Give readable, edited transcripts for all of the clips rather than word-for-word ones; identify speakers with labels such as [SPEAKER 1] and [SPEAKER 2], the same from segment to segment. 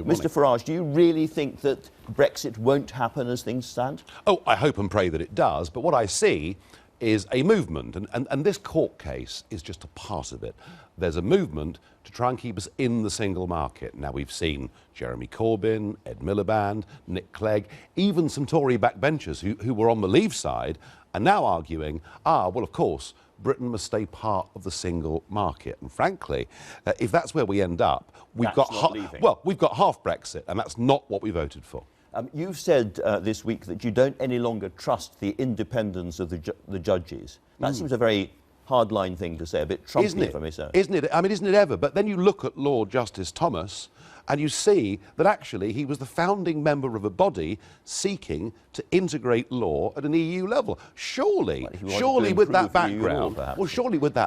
[SPEAKER 1] Mr Farage, do you really think that Brexit won't happen as things stand?
[SPEAKER 2] Oh, I hope and pray that it does, but what I see is a movement, and this court case is just a part of it. There's a movement to try and keep us in the single market. Now, we've seen Jeremy Corbyn, Ed Miliband, Nick Clegg, even some Tory backbenchers who were on the Leave side are now arguing, well, of course, Britain must stay part of the single market. And frankly, if that's where we end up, we've got half Brexit, and that's not what we voted for.
[SPEAKER 1] You've said this week that you don't any longer trust the independence of the judges. That seems a very hardline thing to say, a bit Trumpy, if I may say.
[SPEAKER 2] Isn't it? I mean, isn't it ever? But then you look at Lord Justice Thomas, and you see that actually he was the founding member of a body seeking to integrate law at an EU level. Surely with that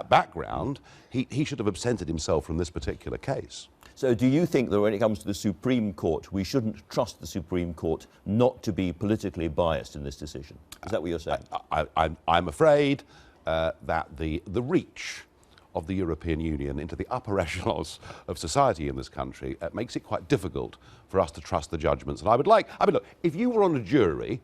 [SPEAKER 2] background, he should have absented himself from this particular case.
[SPEAKER 1] So do you think that when it comes to the Supreme Court, we shouldn't trust the Supreme Court not to be politically biased in this decision? Is that what you're saying?
[SPEAKER 2] I'm afraid that the reach of the European Union into the upper echelons of society in this country makes it quite difficult for us to trust the judgments. And I mean, look, if you were on a jury,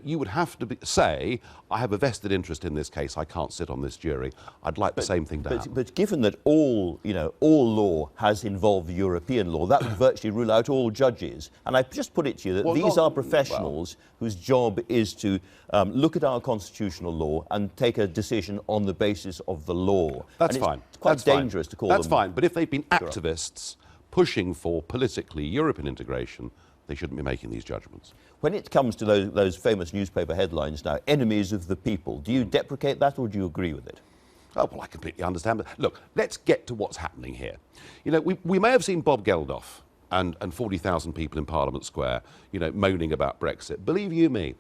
[SPEAKER 2] you would have to say, I have a vested interest in this case, I can't sit on this jury. I'd like the same thing to happen.
[SPEAKER 1] But given that all law has involved European law, that would virtually rule out all judges. And I just put it to you that these are professionals whose job is to look at our constitutional law and take a decision on the basis of the law.
[SPEAKER 2] That's fine.
[SPEAKER 1] It's quite dangerous to call them.
[SPEAKER 2] That's fine, but if they've been activists pushing for politically European integration, they shouldn't be making these judgments.
[SPEAKER 1] When it comes to those famous newspaper headlines now, enemies of the people, do you deprecate that or do you agree with it?
[SPEAKER 2] Oh, well, I completely understand. But look, let's get to what's happening here. We may have seen Bob Geldof and 40,000 people in Parliament Square, moaning about Brexit. Believe you me,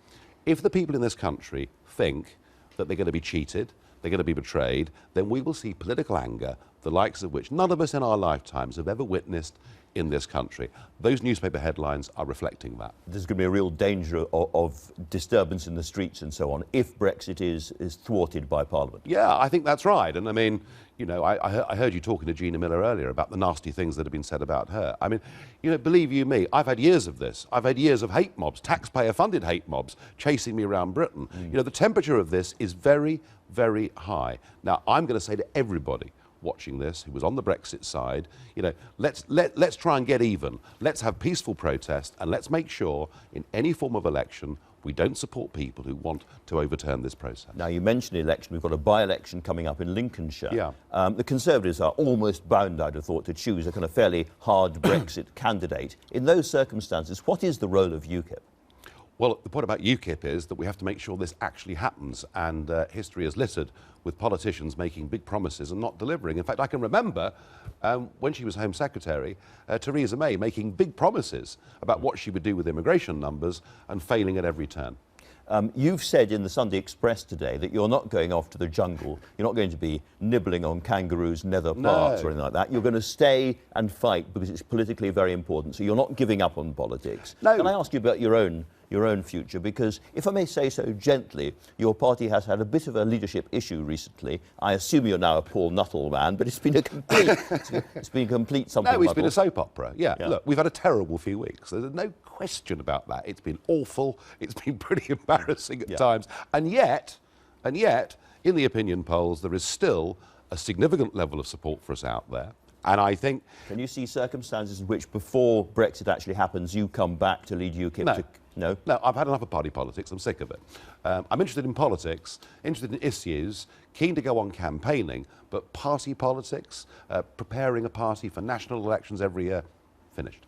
[SPEAKER 2] if the people in this country think that they're going to be cheated, they're going to be betrayed, then we will see political anger, the likes of which none of us in our lifetimes have ever witnessed in this country. Those newspaper headlines are reflecting that.
[SPEAKER 1] There's going to be a real danger of disturbance in the streets and so on if Brexit is thwarted by Parliament.
[SPEAKER 2] Yeah, I think that's right. And I mean, I heard you talking to Gina Miller earlier about the nasty things that have been said about her. I mean, believe you me, I've had years of this. I've had years of hate mobs, taxpayer-funded hate mobs, chasing me around Britain. The temperature of this is very, very high. Now, I'm going to say to everybody watching this who was on the Brexit side, let's try and get even. Let's have peaceful protest, and let's make sure in any form of election we don't support people who want to overturn this process.
[SPEAKER 1] Now, you mentioned election. We've got a by-election coming up in Lincolnshire.
[SPEAKER 2] Yeah.
[SPEAKER 1] The Conservatives are almost bound, I'd have thought, to choose a kind of fairly hard Brexit candidate. In those circumstances, what is the role of UKIP?
[SPEAKER 2] Well, the point about UKIP is that we have to make sure this actually happens, and history is littered with politicians making big promises and not delivering. In fact, I can remember when she was Home Secretary, Theresa May making big promises about what she would do with immigration numbers and failing at every turn.
[SPEAKER 1] You've said in the Sunday Express today that you're not going off to the jungle, you're not going to be nibbling on kangaroos' nether parts or anything like that. You're going to stay and fight because it's politically very important, so you're not giving up on politics.
[SPEAKER 2] No.
[SPEAKER 1] Can I ask you about your own future? Because, if I may say so gently, your party has had a bit of a leadership issue recently. I assume you're now a Paul Nuttall man, but it's been a complete, it's been a complete something.
[SPEAKER 2] No, it's been a soap opera. Yeah. Look, we've had a terrible few weeks. There's no question about that. It's been awful. It's been pretty embarrassing at times. And yet, in the opinion polls, there is still a significant level of support for us out there. And I think...
[SPEAKER 1] Can you see circumstances in which, before Brexit actually happens, you come back to lead UKIP?
[SPEAKER 2] No, I've had enough of party politics. I'm sick of it. I'm interested in politics, interested in issues, keen to go on campaigning, but party politics, preparing a party for national elections every year, finished.